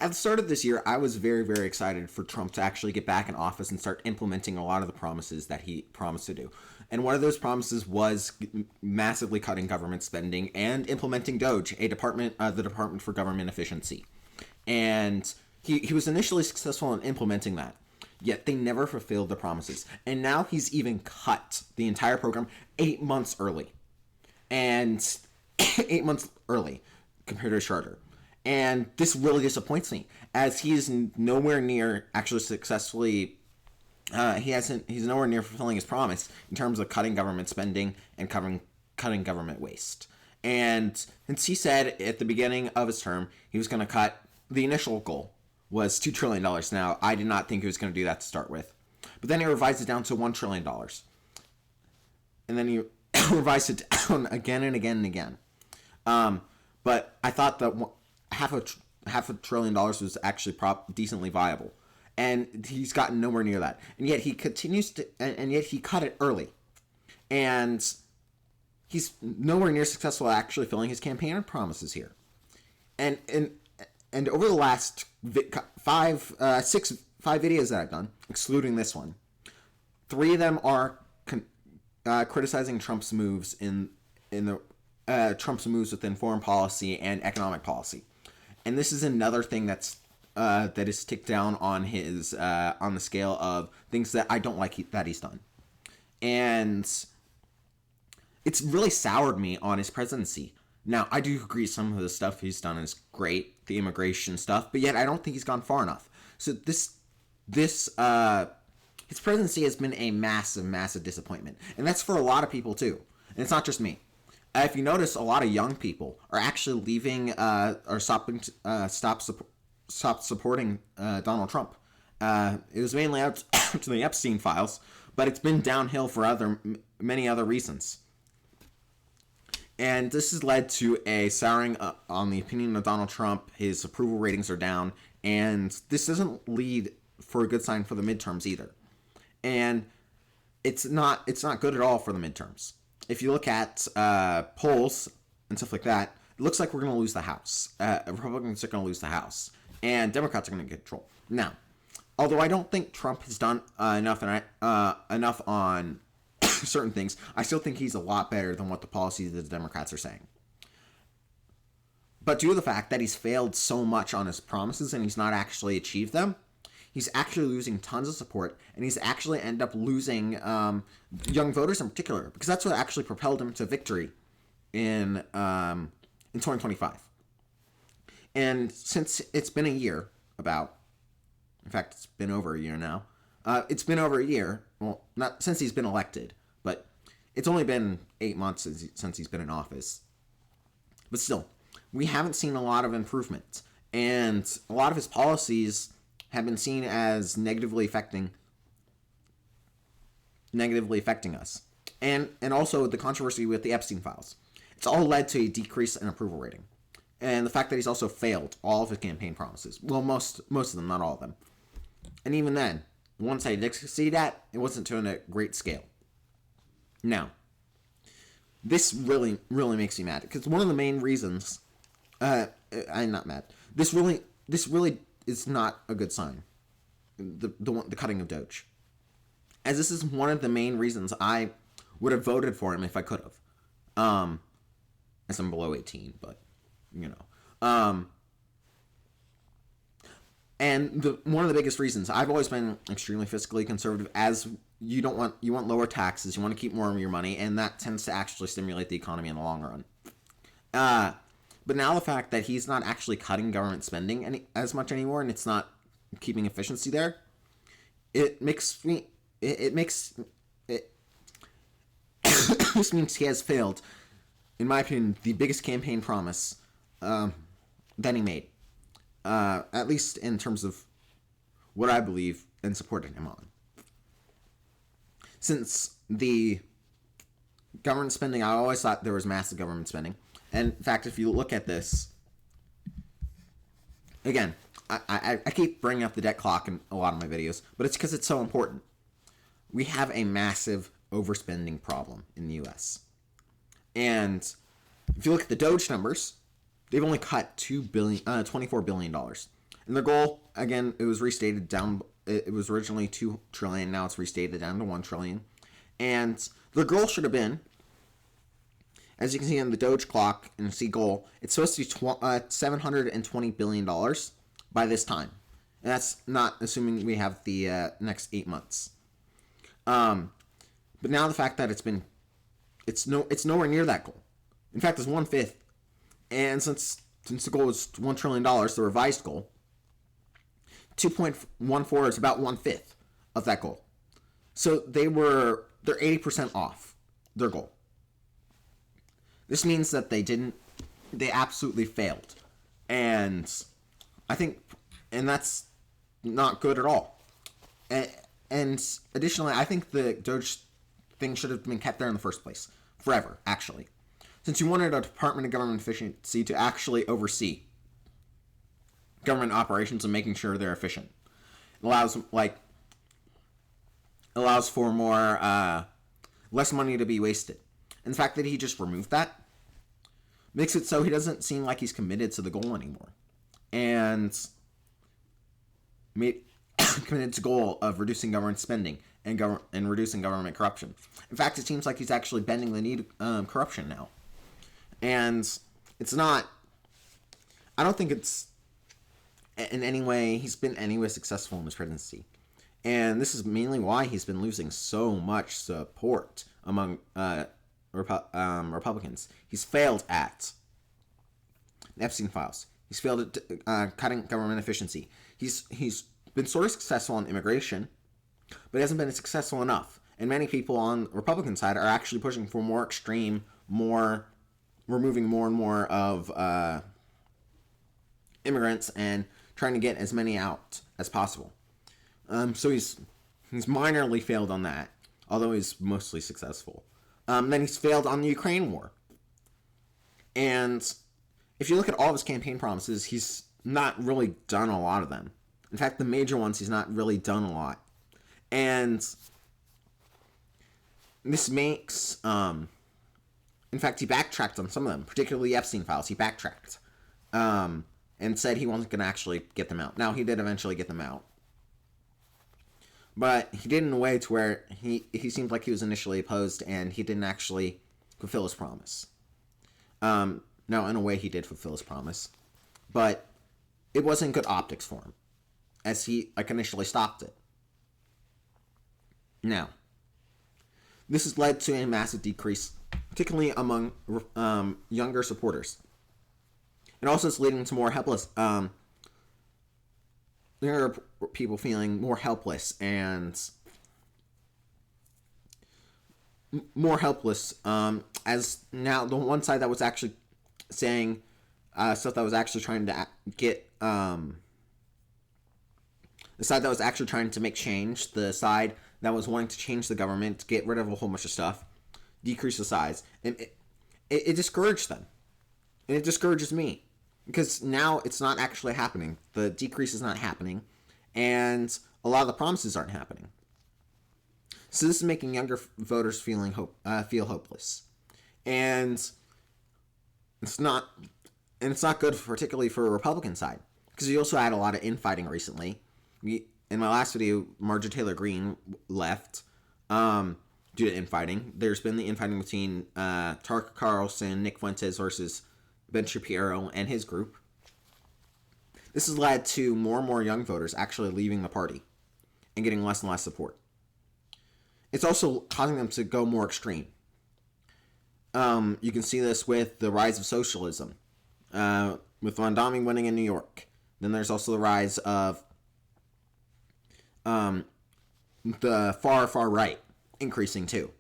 At the start of this year, I was very, very excited for Trump to actually get back in office and start implementing a lot of the promises that he promised to do. And one of those promises was massively cutting government spending and implementing DOGE, the Department for Government Efficiency. And he was initially successful in implementing that. Yet they never fulfilled the promises. And now he's even cut the entire program 8 months early. And 8 months early compared to his charter. And this really disappoints me, as he is nowhere near actually successfully. He's nowhere near fulfilling his promise in terms of cutting government spending and cutting government waste. And since he said at the beginning of his term he was going to cut, the initial goal was $2 trillion. Now, I did not think he was going to do that to start with. But then he revised it down to $1 trillion. And then he revised it down again and again and again. But I thought that half a trillion dollars was actually decently viable. And he's gotten nowhere near that. And yet he continues to, and yet he cut it early. And he's nowhere near successful at actually filling his campaign promises here. And over the last five videos that I've done, excluding this one, 3 of them are criticizing Trump's moves Trump's moves within foreign policy and economic policy. And this is another thing that is ticked down on his on the scale of things that I don't like that he's done. And it's really soured me on his presidency. Now, I do agree some of the stuff he's done is great, the immigration stuff, but yet I don't think he's gone far enough. So his presidency has been a massive, massive disappointment. And that's for a lot of people too. And it's not just me. If you notice, a lot of young people are actually leaving or stop supporting Donald Trump. It was mainly out to the Epstein files, but it's been downhill for many other reasons. And this has led to a souring on the opinion of Donald Trump. His approval ratings are down, and this doesn't lead for a good sign for the midterms either. And it's not good at all for the midterms. If you look at polls and stuff like that, it looks like we're going to lose the House. Republicans are going to lose the House, and Democrats are going to get control. Now, although I don't think Trump has done enough on certain things, I still think he's a lot better than what the policies of the Democrats are saying. But due to the fact that he's failed so much on his promises and he's not actually achieved them, he's actually losing tons of support, and he's actually ended up losing young voters in particular, because that's what actually propelled him to victory in 2025. And since it's been a year, in fact, it's been over a year now. It's been over a year, well, not since he's been elected, but it's only been 8 months since he's been in office. But still, we haven't seen a lot of improvement, and a lot of his policies have been seen as negatively affecting us. And also the controversy with the Epstein files. It's all led to a decrease in approval rating. And the fact that he's also failed all of his campaign promises. Well, most of them, not all of them. And even then, the ones I did succeed at, it wasn't to a great scale. Now, this really, really makes me mad, because one of the main reasons, I'm not mad. This really is not a good sign. The cutting of DOGE, as this is one of the main reasons I would have voted for him if I could have. As I'm below 18, but you know. And one of the biggest reasons, I've always been extremely fiscally conservative, as you want lower taxes, you want to keep more of your money, and that tends to actually stimulate the economy in the long run. But now the fact that he's not actually cutting government spending as much anymore, and it's not keeping efficiency there, this means he has failed, in my opinion, the biggest campaign promise that he made. At least in terms of what I believe and supported him on. Since the government spending, I always thought there was massive government spending. And in fact, if you look at this, again, I keep bringing up the debt clock in a lot of my videos, but it's because it's so important. We have a massive overspending problem in the U.S. And if you look at the DOGE numbers, they've only cut $24 billion. And their goal, again, it was restated down. It was originally 2 trillion. Now it's restated down to 1 trillion. And their goal should have been, as you can see on the DOGE clock and see goal, it's supposed to be $720 billion by this time. And that's not assuming we have the next 8 months. But now the fact that it's nowhere near that goal. In fact, it's 1/5. And since the goal is $1 trillion, the revised goal, 2.14 is about 1/5 of that goal. So they're 80% off their goal. This means that they absolutely failed. And that's not good at all. And additionally, I think the DOGE thing should have been kept there in the first place. Forever, actually. Since you wanted a Department of Government Efficiency to actually oversee government operations and making sure they're efficient. It allows for more, less money to be wasted. And the fact that he just removed that makes it so he doesn't seem like he's committed to the goal anymore. And committed to the goal of reducing government spending and reducing government corruption. In fact, it seems like he's actually bending the knee to corruption now. And it's not... I don't think it's in any way... He's been anyway successful in his presidency. And this is mainly why he's been losing so much support among Republicans. He's failed at the Epstein files. He's failed at cutting government efficiency. He's been sort of successful on immigration, but he hasn't been successful enough. And many people on the Republican side are actually pushing for more extreme, removing more and more of immigrants and trying to get as many out as possible. So he's minorly failed on that, although he's mostly successful. Then he's failed on the Ukraine war. And if you look at all of his campaign promises, he's not really done a lot of them. In fact, the major ones, he's not really done a lot. And this makes... in fact, he backtracked on some of them, particularly Epstein files. He backtracked and said he wasn't going to actually get them out. Now, he did eventually get them out. But he did it in a way to where he seemed like he was initially opposed, and he didn't actually fulfill his promise. Now, in a way, he did fulfill his promise. But it wasn't good optics for him, as he initially stopped it. Now, this has led to a massive decrease, particularly among younger supporters. And also it's leading to more helpless, younger people feeling more helpless and more helpless, as now the one side that was actually saying stuff that was actually trying to get, the side that was actually trying to make change, the side that was wanting to change the government, get rid of a whole bunch of stuff, decrease the size. And it discouraged them. And it discourages me. Because now it's not actually happening. The decrease is not happening. And a lot of the promises aren't happening. So this is making younger voters feel hopeless. And it's not good, particularly for a Republican side. Because we also had a lot of infighting recently. In my last video, Marjorie Taylor Greene left due to infighting. There's been the infighting between Tucker Carlson, Nick Fuentes versus Ben Shapiro and his group. This has led to more and more young voters actually leaving the party and getting less and less support. It's also causing them to go more extreme. You can see this with the rise of socialism, with Mondami winning in New York. Then there's also the rise of the far right increasing too.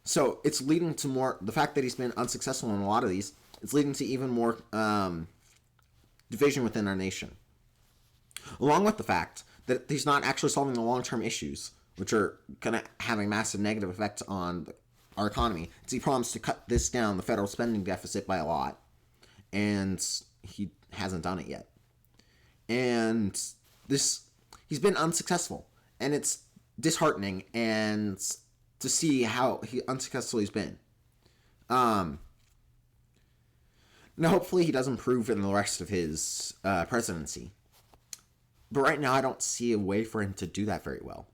So it's leading to more, the fact that he's been unsuccessful in a lot of these, it's leading to even more division within our nation. Along with the fact that he's not actually solving the long-term issues, which are going to have a massive negative effect on our economy. He promised to cut this down, the federal spending deficit, by a lot, and he hasn't done it yet. And he's been unsuccessful, and it's disheartening and to see how unsuccessful he's been. Now, hopefully he does improve in the rest of his presidency. But right now, I don't see a way for him to do that very well.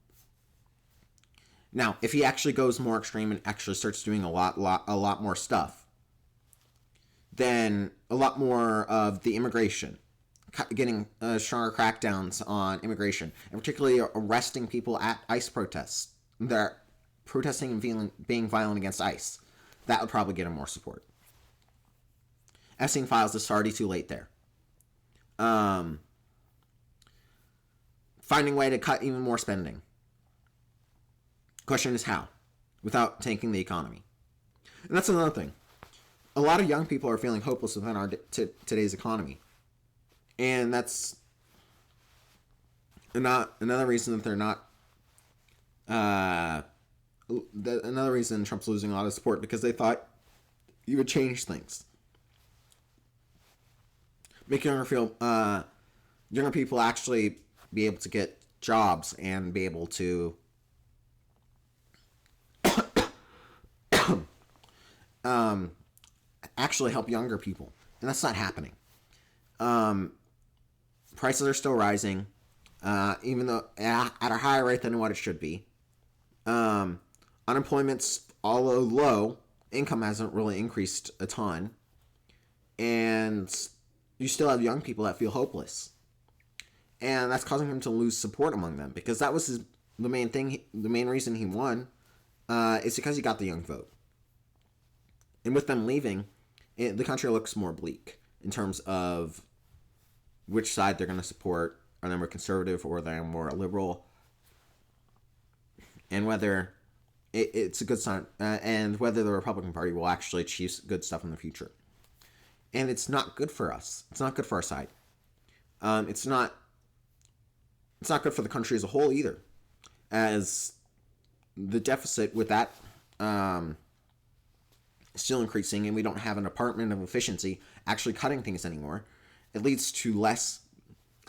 Now, if he actually goes more extreme and actually starts doing a lot more stuff, then a lot more of the immigration, getting stronger crackdowns on immigration, and particularly arresting people at ICE protests that are protesting and being violent against ICE, that would probably get him more support. Epstein files is already too late there. Finding a way to cut even more spending. Question is how, without tanking the economy. And that's another thing. A lot of young people are feeling hopeless within our today's economy, and that's not another reason that they're not. Another reason Trump's losing a lot of support, because they thought he would change things, make younger people actually be able to get jobs and be able to actually help younger people, and that's not happening. Prices are still rising, even though at a higher rate than what it should be. Unemployment's although low, income hasn't really increased a ton, and you still have young people that feel hopeless, and that's causing him to lose support among them, because that was the main reason he won. It's because he got the young vote, and with them leaving, the country looks more bleak in terms of which side they're going to support. Are they more conservative or are they more liberal? And whether it's a good sign, and whether the Republican Party will actually achieve good stuff in the future. And it's not good for us. It's not good for our side. It's not good for the country as a whole either, as the deficit with that still increasing, and we don't have a department of efficiency actually cutting things anymore. It leads to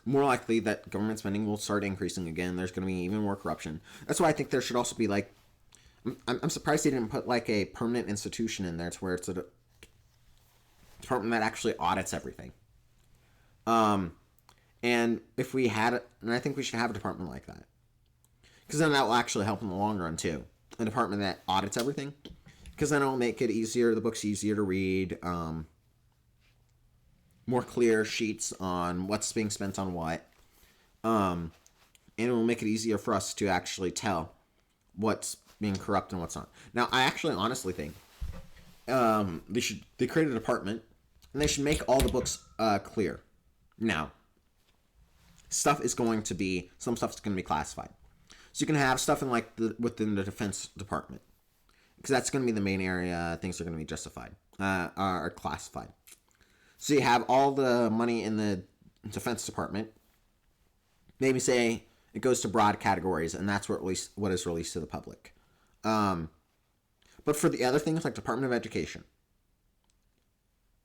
more likely that government spending will start increasing again. There's going to be even more corruption. That's why I think there should also be I'm surprised they didn't put a permanent institution in there to where it's a department that actually audits everything. And if we had it, and I think we should have a department like that, because then that will actually help in the long run too. A department that audits everything, because then it'll make it easier. The book's easier to read. More clear sheets on what's being spent on what. And it will make it easier for us to actually tell what's being corrupt and what's not. Now, I actually honestly think they create a department, and they should make all the books clear. Now, some stuff's going to be classified. So you can have stuff in within the Defense Department, because that's going to be the main area things are going to be justified, are classified. So you have all the money in the Defense Department. Maybe say it goes to broad categories, and that's what is released to the public. But for the other things like Department of Education,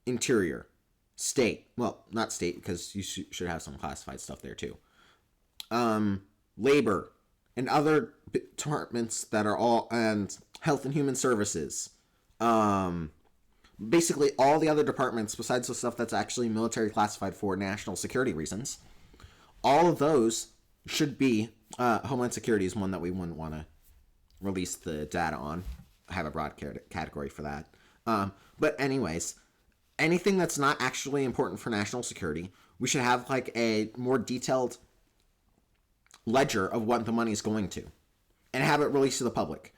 Interior, State, well, not State, because you should have some classified stuff there too. Labor, and other departments that are all, and Health and Human Services. Basically all the other departments besides the stuff that's actually military classified for national security reasons. All of those should be, Homeland Security is one that we wouldn't want to release the data on. Have a broad category for that. But anyways, anything that's not actually important for national security, we should have a more detailed ledger of what the money is going to, and have it released to the public,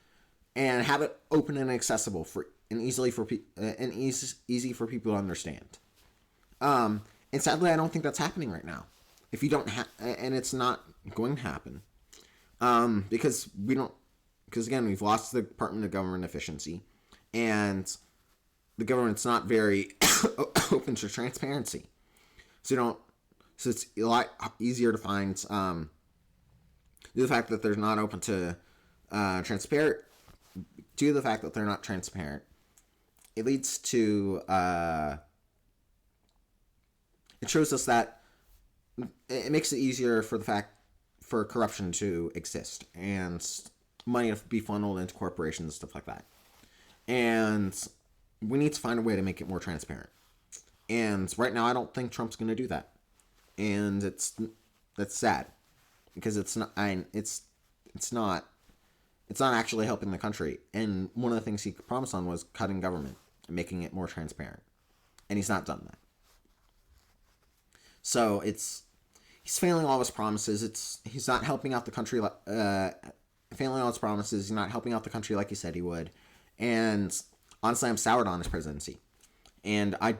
and have it open and accessible easy for people to understand. And sadly, I don't think that's happening right now. If you don't and it's not going to happen, because again, we've lost the Department of Government Efficiency, and the government's not very open to transparency. So it's a lot easier to find, due to the fact that they're not open to transparent, due to the fact that they're not transparent, it leads to, it shows us that it makes it easier for corruption to exist and money to be funneled into corporations and stuff like that. And we need to find a way to make it more transparent. And right now, I don't think Trump's going to do that. And That's sad because it's not. It's not. It's not actually helping the country. And one of the things he promised on was cutting government and making it more transparent. And he's not done that. So he's failing all his promises. He's not helping out the country. Failing all his promises. He's not helping out the country like he said he would. And honestly, I'm soured on his presidency. And I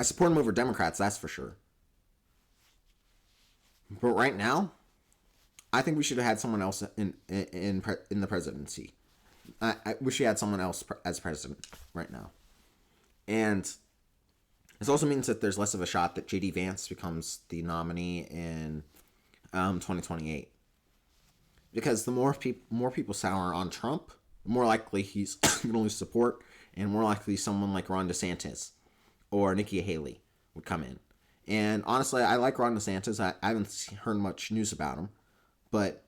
support him over Democrats, that's for sure. But right now, I think we should have had someone else in the presidency. I wish we had someone else as president right now. And this also means that there's less of a shot that J.D. Vance becomes the nominee in 2028. Because the more people sour on Trump, the more likely he's going to lose support, and more likely someone like Ron DeSantis or Nikki Haley would come in. And honestly, I like Ron DeSantis. I haven't heard much news about him. But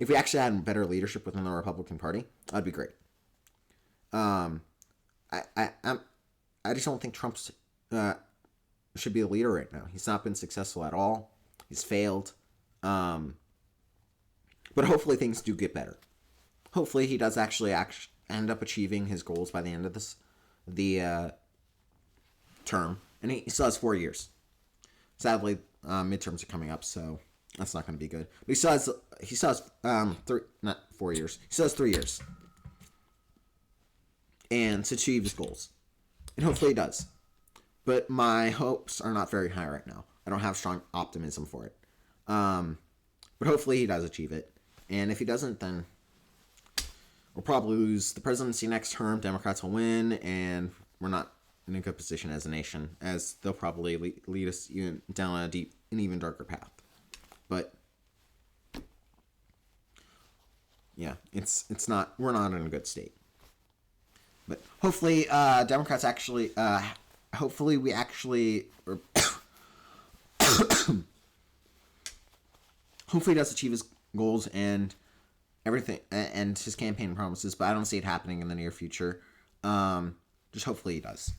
if we actually had better leadership within the Republican Party, that'd be great. I just don't think Trump should be a leader right now. He's not been successful at all. He's failed. But hopefully things do get better. Hopefully he does actually end up achieving his goals by the end of the term. And he still has 4 years. Sadly, midterms are coming up, so that's not going to be good. But he still has 4 years. He still has 3 years. And to achieve his goals. And hopefully he does. But my hopes are not very high right now. I don't have strong optimism for it. But hopefully he does achieve it. And if he doesn't, then we'll probably lose the presidency next term. Democrats will win, and we're not in a good position as a nation, as they'll probably lead us even down an even darker path. But yeah, it's not. We're not in a good state. But hopefully, Democrats actually. Hopefully, we actually. Hopefully, he does achieve his goals and everything, and his campaign promises. But I don't see it happening in the near future. Just hopefully he does.